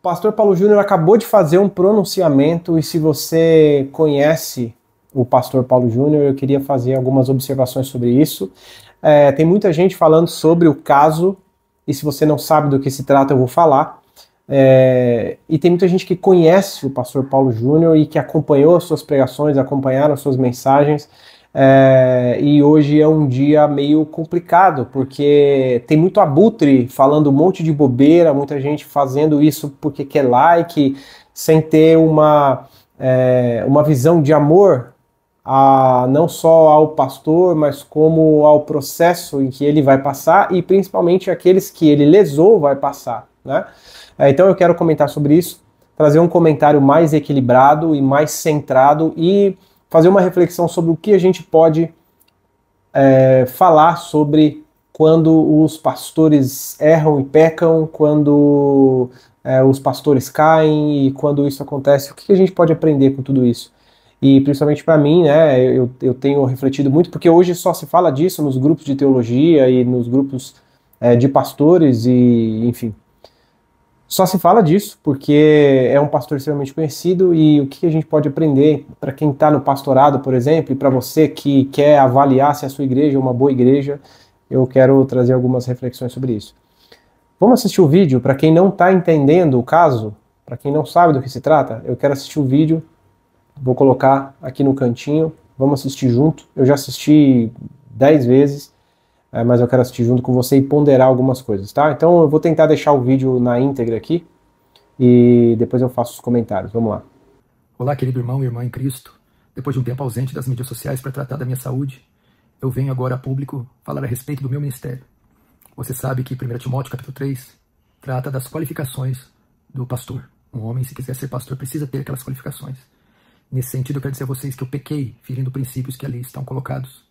pastor Paulo Júnior acabou de fazer um pronunciamento e se você conhece o pastor Paulo Júnior, eu queria fazer algumas observações sobre isso. Tem muita gente falando sobre o caso e se você não sabe do que se trata, eu vou falar. E tem muita gente que conhece o pastor Paulo Júnior e que acompanhou as suas pregações, acompanharam as suas mensagens. E hoje é um dia meio complicado, porque tem muito abutre falando um monte de bobeira, muita gente fazendo isso porque quer like, sem ter uma visão de amor não só ao pastor, mas como ao processo em que ele vai passar e principalmente aqueles que ele lesou vai passar, né? Então eu quero comentar sobre isso, trazer um comentário mais equilibrado e mais centrado e fazer uma reflexão sobre o que a gente pode falar sobre quando os pastores erram e pecam, quando os pastores caem e quando isso acontece, o que a gente pode aprender com tudo isso? E principalmente para mim, né, eu tenho refletido muito, porque hoje só se fala disso nos grupos de teologia e nos grupos de pastores e, enfim, só se fala disso, porque é um pastor extremamente conhecido e o que a gente pode aprender para quem está no pastorado, por exemplo, e para você que quer avaliar se a sua igreja é uma boa igreja, eu quero trazer algumas reflexões sobre isso. Vamos assistir o vídeo. Para quem não está entendendo o caso, para quem não sabe do que se trata, eu quero assistir o vídeo, vou colocar aqui no cantinho, vamos assistir junto. Eu já assisti 10 vezes, mas eu quero assistir junto com você e ponderar algumas coisas, tá? Então eu vou tentar deixar o vídeo na íntegra aqui e depois eu faço os comentários. Vamos lá. Olá, querido irmão e irmã em Cristo. Depois de um tempo ausente das mídias sociais para tratar da minha saúde, eu venho agora a público falar a respeito do meu ministério. Você sabe que 1 Timóteo capítulo 3 trata das qualificações do pastor. Um homem, se quiser ser pastor, precisa ter aquelas qualificações. Nesse sentido, eu quero dizer a vocês que eu pequei, ferindo princípios que ali estão colocados.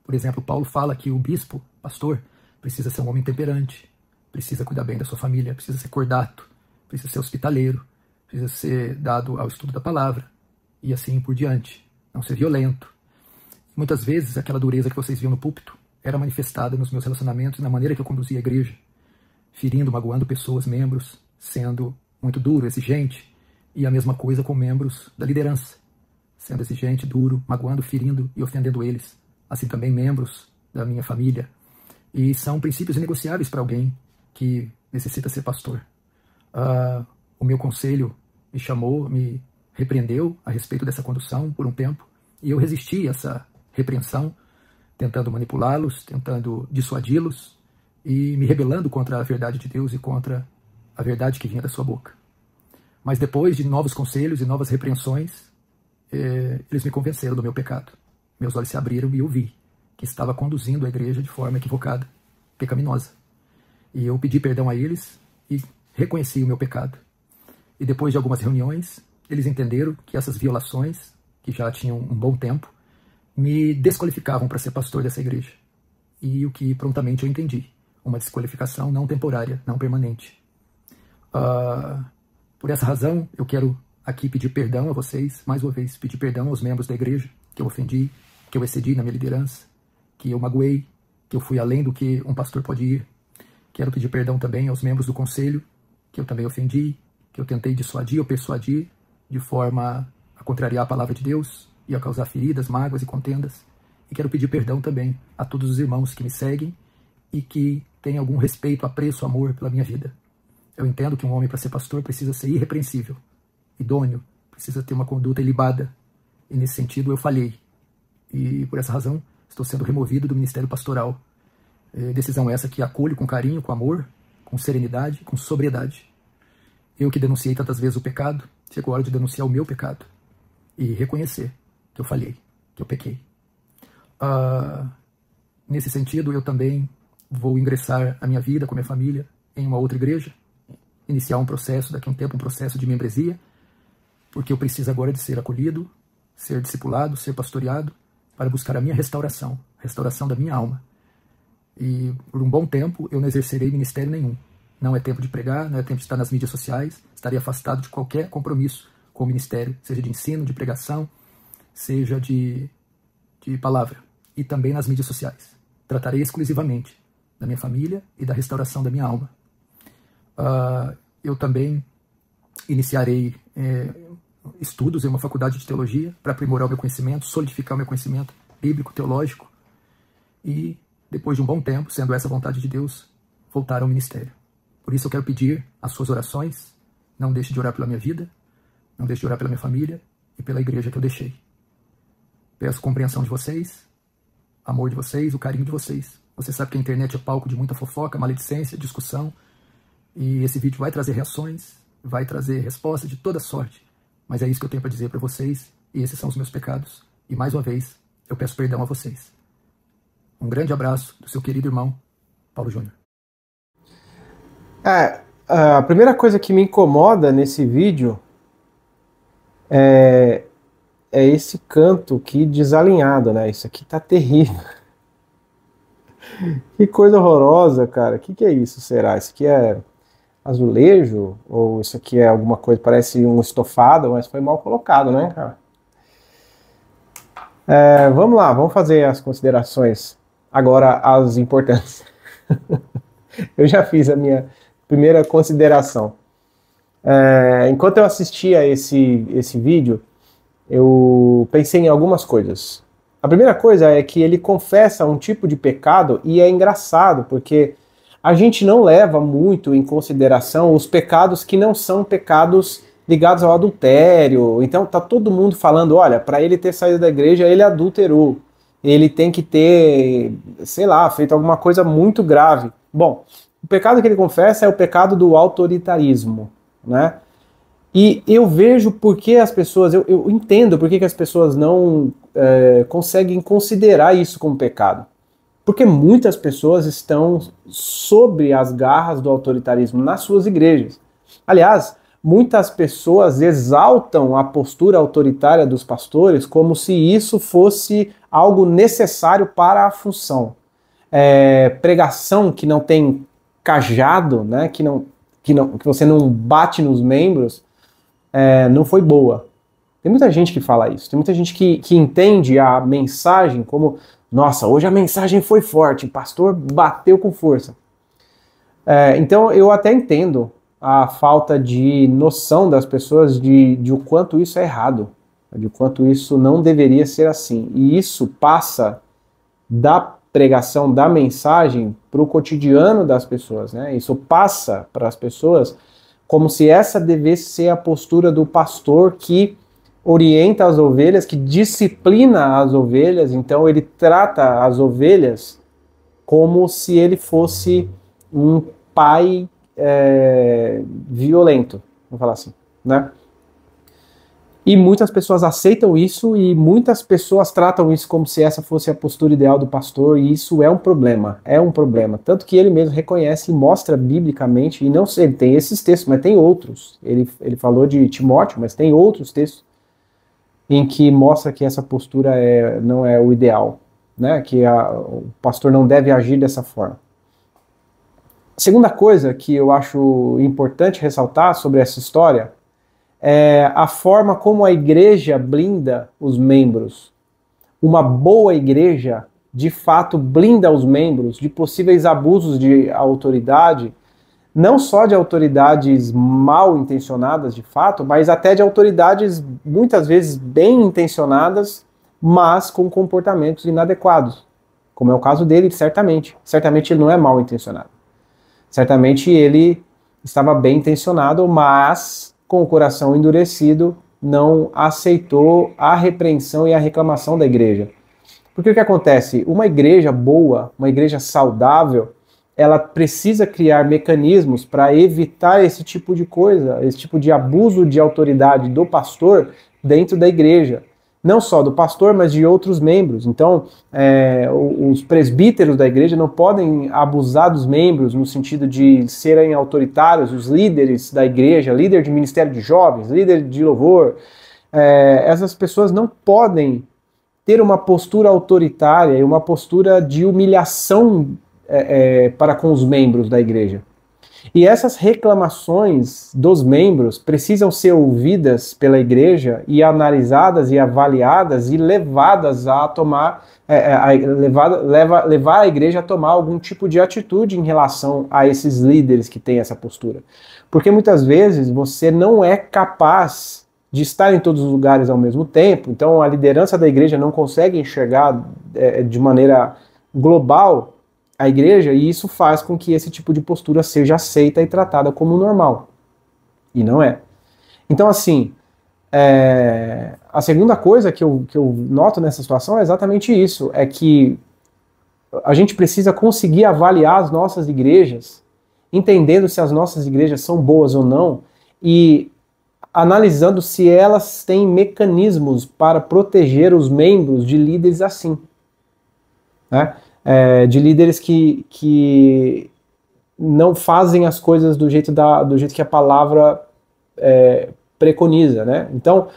Por exemplo, Paulo fala que o bispo, pastor, precisa ser um homem temperante, precisa cuidar bem da sua família, precisa ser cordato, precisa ser hospitaleiro, precisa ser dado ao estudo da palavra, e assim por diante, não ser violento. Muitas vezes, aquela dureza que vocês viam no púlpito era manifestada nos meus relacionamentos, na maneira que eu conduzia a igreja, ferindo, magoando pessoas, membros, sendo muito duro, exigente, e a mesma coisa com membros da liderança, sendo exigente, duro, magoando, ferindo e ofendendo eles. Assim também membros da minha família. E são princípios inegociáveis para alguém que necessita ser pastor. O meu conselho me chamou, me repreendeu a respeito dessa condução por um tempo, e eu resisti a essa repreensão, tentando manipulá-los, tentando dissuadi-los e me rebelando contra a verdade de Deus e contra a verdade que vinha da sua boca. Mas depois de novos conselhos e novas repreensões, eles me convenceram do meu pecado. Meus olhos se abriram e eu vi que estava conduzindo a igreja de forma equivocada, pecaminosa. E eu pedi perdão a eles e reconheci o meu pecado. E depois de algumas reuniões, eles entenderam que essas violações, que já tinham um bom tempo, me desqualificavam para ser pastor dessa igreja. E o que prontamente eu entendi. Uma desqualificação não temporária, não permanente. Por essa razão, eu quero aqui pedir perdão a vocês, mais uma vez, pedir perdão aos membros da igreja, que eu ofendi, que eu excedi na minha liderança, que eu magoei, que eu fui além do que um pastor pode ir. Quero pedir perdão também aos membros do conselho, que eu também ofendi, que eu tentei dissuadir ou persuadir de forma a contrariar a palavra de Deus e a causar feridas, mágoas e contendas. E quero pedir perdão também a todos os irmãos que me seguem e que têm algum respeito, apreço, amor pela minha vida. Eu entendo que um homem, para ser pastor, precisa ser irrepreensível, idôneo, precisa ter uma conduta ilibada. E nesse sentido eu falhei. E por essa razão estou sendo removido do ministério pastoral. Decisão essa que acolho com carinho, com amor, com serenidade, com sobriedade. Eu que denunciei tantas vezes o pecado, chegou a hora de denunciar o meu pecado. E reconhecer que eu falhei, que eu pequei. Nesse sentido eu também vou ingressar a minha vida com a minha família em uma outra igreja. Iniciar um processo, daqui a um tempo um processo de membresia. Porque eu preciso agora de ser acolhido, ser discipulado, ser pastoreado, para buscar a minha restauração, restauração da minha alma. E por um bom tempo eu não exercerei ministério nenhum. Não é tempo de pregar, não é tempo de estar nas mídias sociais, estarei afastado de qualquer compromisso com o ministério, seja de ensino, de pregação, seja de palavra, e também nas mídias sociais. Tratarei exclusivamente da minha família e da restauração da minha alma. Eu também iniciarei estudos em uma faculdade de teologia para aprimorar o meu conhecimento, solidificar o meu conhecimento bíblico, teológico, e depois de um bom tempo, sendo essa a vontade de Deus, voltar ao ministério. Por isso eu quero pedir as suas orações. Não deixe de orar pela minha vida, não deixe de orar pela minha família e pela igreja que eu deixei. Peço compreensão de vocês, amor de vocês, o carinho de vocês. Você sabe que a internet é palco de muita fofoca, maledicência, discussão, e esse vídeo vai trazer reações, vai trazer respostas de toda sorte, mas é isso que eu tenho para dizer para vocês, e esses são os meus pecados, e mais uma vez, eu peço perdão a vocês. Um grande abraço do seu querido irmão, Paulo Júnior. A primeira coisa que me incomoda nesse vídeo é esse canto aqui desalinhado, né? Isso aqui tá terrível. Que coisa horrorosa, cara. O que é isso, será? Isso aqui é azulejo? Ou isso aqui é alguma coisa, parece um estofado, mas foi mal colocado, né, cara? Vamos lá, vamos fazer as considerações. Agora, as importantes. Eu já fiz a minha primeira consideração. Enquanto eu assistia esse vídeo, eu pensei em algumas coisas. A primeira coisa é que ele confessa um tipo de pecado, e é engraçado, porque a gente não leva muito em consideração os pecados que não são pecados ligados ao adultério. Então tá todo mundo falando, olha, para ele ter saído da igreja, ele adulterou. Ele tem que ter, sei lá, feito alguma coisa muito grave. Bom, o pecado que ele confessa é o pecado do autoritarismo, né? E eu vejo por que as pessoas, eu entendo por que as pessoas não conseguem considerar isso como pecado. Porque muitas pessoas estão sob as garras do autoritarismo nas suas igrejas. Aliás, muitas pessoas exaltam a postura autoritária dos pastores como se isso fosse algo necessário para a função. Pregação que não tem cajado, né, que você não bate nos membros, não foi boa. Tem muita gente que fala isso, tem muita gente que entende a mensagem como, nossa, hoje a mensagem foi forte, o pastor bateu com força. Então eu até entendo a falta de noção das pessoas de o quanto isso é errado, de o quanto isso não deveria ser assim. E isso passa da pregação da mensagem para o cotidiano das pessoas, né? Isso passa para as pessoas como se essa devesse ser a postura do pastor que orienta as ovelhas, que disciplina as ovelhas. Então ele trata as ovelhas como se ele fosse um pai violento, vamos falar assim, né? E muitas pessoas aceitam isso, e muitas pessoas tratam isso como se essa fosse a postura ideal do pastor, e isso é um problema, tanto que ele mesmo reconhece e mostra biblicamente, e não sei, ele tem esses textos, mas tem outros, ele falou de Timóteo, mas tem outros textos em que mostra que essa postura não é o ideal, né? Que o pastor não deve agir dessa forma. A segunda coisa que eu acho importante ressaltar sobre essa história é a forma como a igreja blinda os membros. Uma boa igreja, de fato, blinda os membros de possíveis abusos de autoridade, não só de autoridades mal intencionadas, de fato, mas até de autoridades muitas vezes bem intencionadas, mas com comportamentos inadequados, como é o caso dele, certamente. Certamente ele não é mal intencionado. Certamente ele estava bem intencionado, mas com o coração endurecido, não aceitou a repreensão e a reclamação da igreja. Porque o que acontece? Uma igreja boa, uma igreja saudável, ela precisa criar mecanismos para evitar esse tipo de coisa, esse tipo de abuso de autoridade do pastor dentro da igreja. Não só do pastor, mas de outros membros. Então, os presbíteros da igreja não podem abusar dos membros no sentido de serem autoritários, os líderes da igreja, líder de ministério de jovens, líder de louvor. Essas pessoas não podem ter uma postura autoritária e uma postura de humilhação para com os membros da igreja. E essas reclamações dos membros precisam ser ouvidas pela igreja e analisadas e avaliadas e levadas a tomar, levar a igreja a tomar algum tipo de atitude em relação a esses líderes que têm essa postura. Porque muitas vezes você não é capaz de estar em todos os lugares ao mesmo tempo, então a liderança da igreja não consegue enxergar de maneira global a igreja, e isso faz com que esse tipo de postura seja aceita e tratada como normal. E não é. Então, assim, a segunda coisa que eu noto nessa situação é exatamente isso, é que a gente precisa conseguir avaliar as nossas igrejas, entendendo se as nossas igrejas são boas ou não, e analisando se elas têm mecanismos para proteger os membros de líderes assim, né? De líderes que não fazem as coisas do jeito que a palavra preconiza, né? Então,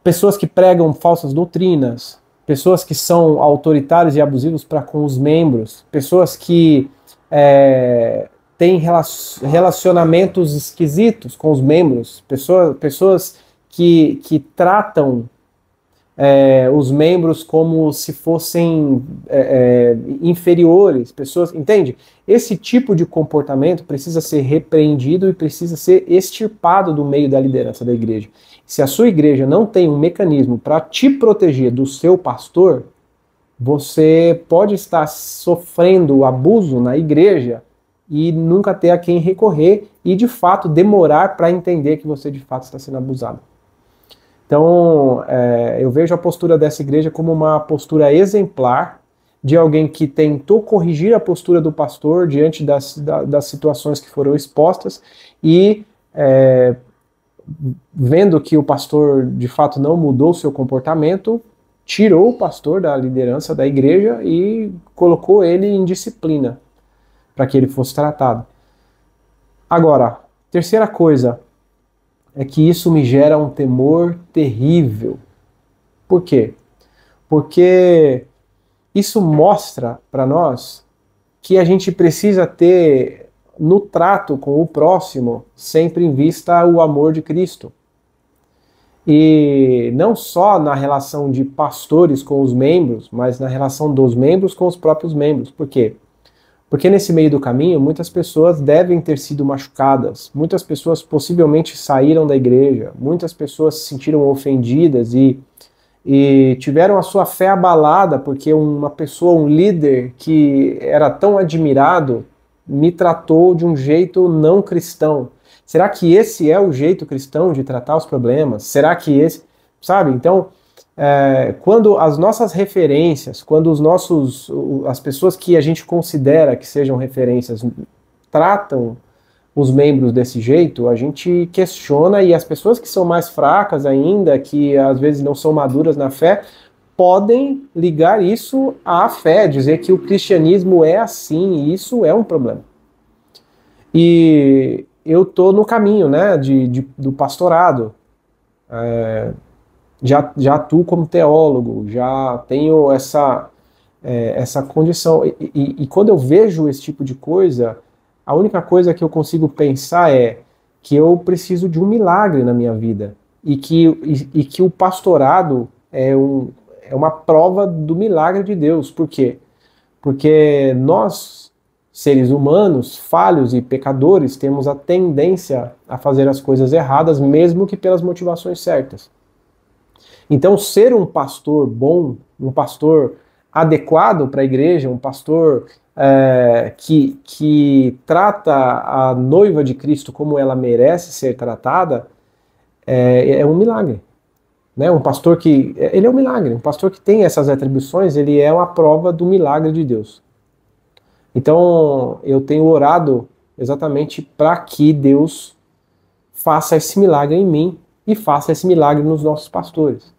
pessoas que pregam falsas doutrinas, pessoas que são autoritários e abusivos para com os membros, pessoas que têm relacionamentos esquisitos com os membros, pessoas que tratam os membros como se fossem inferiores, pessoas, entende? Esse tipo de comportamento precisa ser repreendido e precisa ser extirpado do meio da liderança da igreja. Se a sua igreja não tem um mecanismo para te proteger do seu pastor, você pode estar sofrendo abuso na igreja e nunca ter a quem recorrer e, de fato, demorar para entender que você, de fato, está sendo abusado. Então, eu vejo a postura dessa igreja como uma postura exemplar de alguém que tentou corrigir a postura do pastor diante das situações que foram expostas e, vendo que o pastor, de fato, não mudou seu comportamento, tirou o pastor da liderança da igreja e colocou ele em disciplina para que ele fosse tratado. Agora, terceira coisa é que isso me gera um temor terrível. Por quê? Porque isso mostra para nós que a gente precisa ter no trato com o próximo sempre em vista o amor de Cristo. E não só na relação de pastores com os membros, mas na relação dos membros com os próprios membros. Por quê? Porque nesse meio do caminho, muitas pessoas devem ter sido machucadas, muitas pessoas possivelmente saíram da igreja, muitas pessoas se sentiram ofendidas e tiveram a sua fé abalada porque uma pessoa, um líder que era tão admirado, me tratou de um jeito não cristão. Será que esse é o jeito cristão de tratar os problemas? Será que esse... Sabe? Então, quando as nossas referências, quando as pessoas que a gente considera que sejam referências tratam os membros desse jeito, a gente questiona, e as pessoas que são mais fracas ainda, que às vezes não são maduras na fé, podem ligar isso à fé, dizer que o cristianismo é assim, e isso é um problema. E eu estou no caminho, né, do pastorado, já atuo como teólogo, já tenho essa condição. E quando eu vejo esse tipo de coisa, a única coisa que eu consigo pensar é que eu preciso de um milagre na minha vida. E que o pastorado é uma prova do milagre de Deus. Por quê? Porque nós, seres humanos, falhos e pecadores, temos a tendência a fazer as coisas erradas, mesmo que pelas motivações certas. Então, ser um pastor bom, um pastor adequado para a igreja, um pastor que trata a noiva de Cristo como ela merece ser tratada, é um milagre. Né? Um pastor ele é um milagre. Um pastor que tem essas atribuições, ele é uma prova do milagre de Deus. Então, eu tenho orado exatamente para que Deus faça esse milagre em mim e faça esse milagre nos nossos pastores.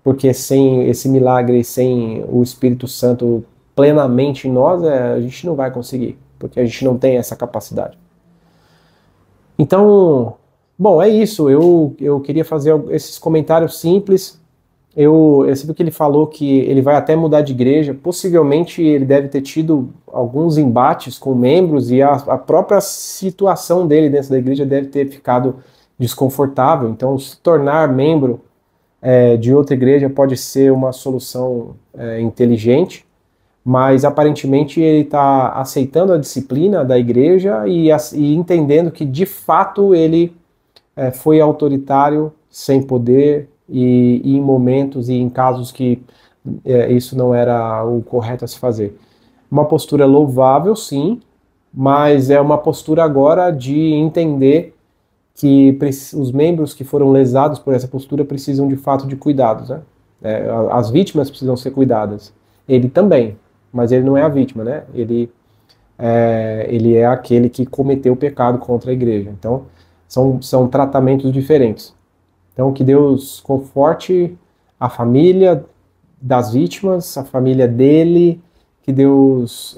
Porque sem esse milagre, sem o Espírito Santo plenamente em nós, a gente não vai conseguir, porque a gente não tem essa capacidade. Então, bom, é isso. Eu queria fazer esses comentários simples Eu sei que ele falou que ele vai até mudar de igreja, possivelmente ele deve ter tido alguns embates com membros e a própria situação dele dentro da igreja deve ter ficado desconfortável, então se tornar membro de outra igreja pode ser uma solução inteligente, mas aparentemente ele está aceitando a disciplina da igreja e entendendo que de fato ele foi autoritário, sem poder, e em momentos e em casos que isso não era o correto a se fazer. Uma postura louvável, sim, mas é uma postura agora de entender que os membros que foram lesados por essa postura precisam de fato de cuidados, né? As vítimas precisam ser cuidadas. Ele também, mas ele não é a vítima, né? Ele é aquele que cometeu o pecado contra a igreja. Então, são tratamentos diferentes. Então, que Deus conforte a família das vítimas, a família dele, que Deus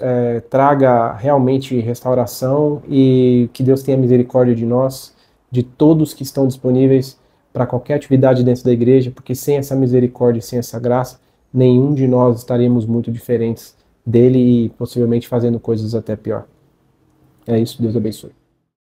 traga realmente restauração e que Deus tenha misericórdia de nós, de todos que estão disponíveis para qualquer atividade dentro da igreja, porque sem essa misericórdia e sem essa graça, nenhum de nós estaremos muito diferentes dele e possivelmente fazendo coisas até pior. É isso, Deus abençoe.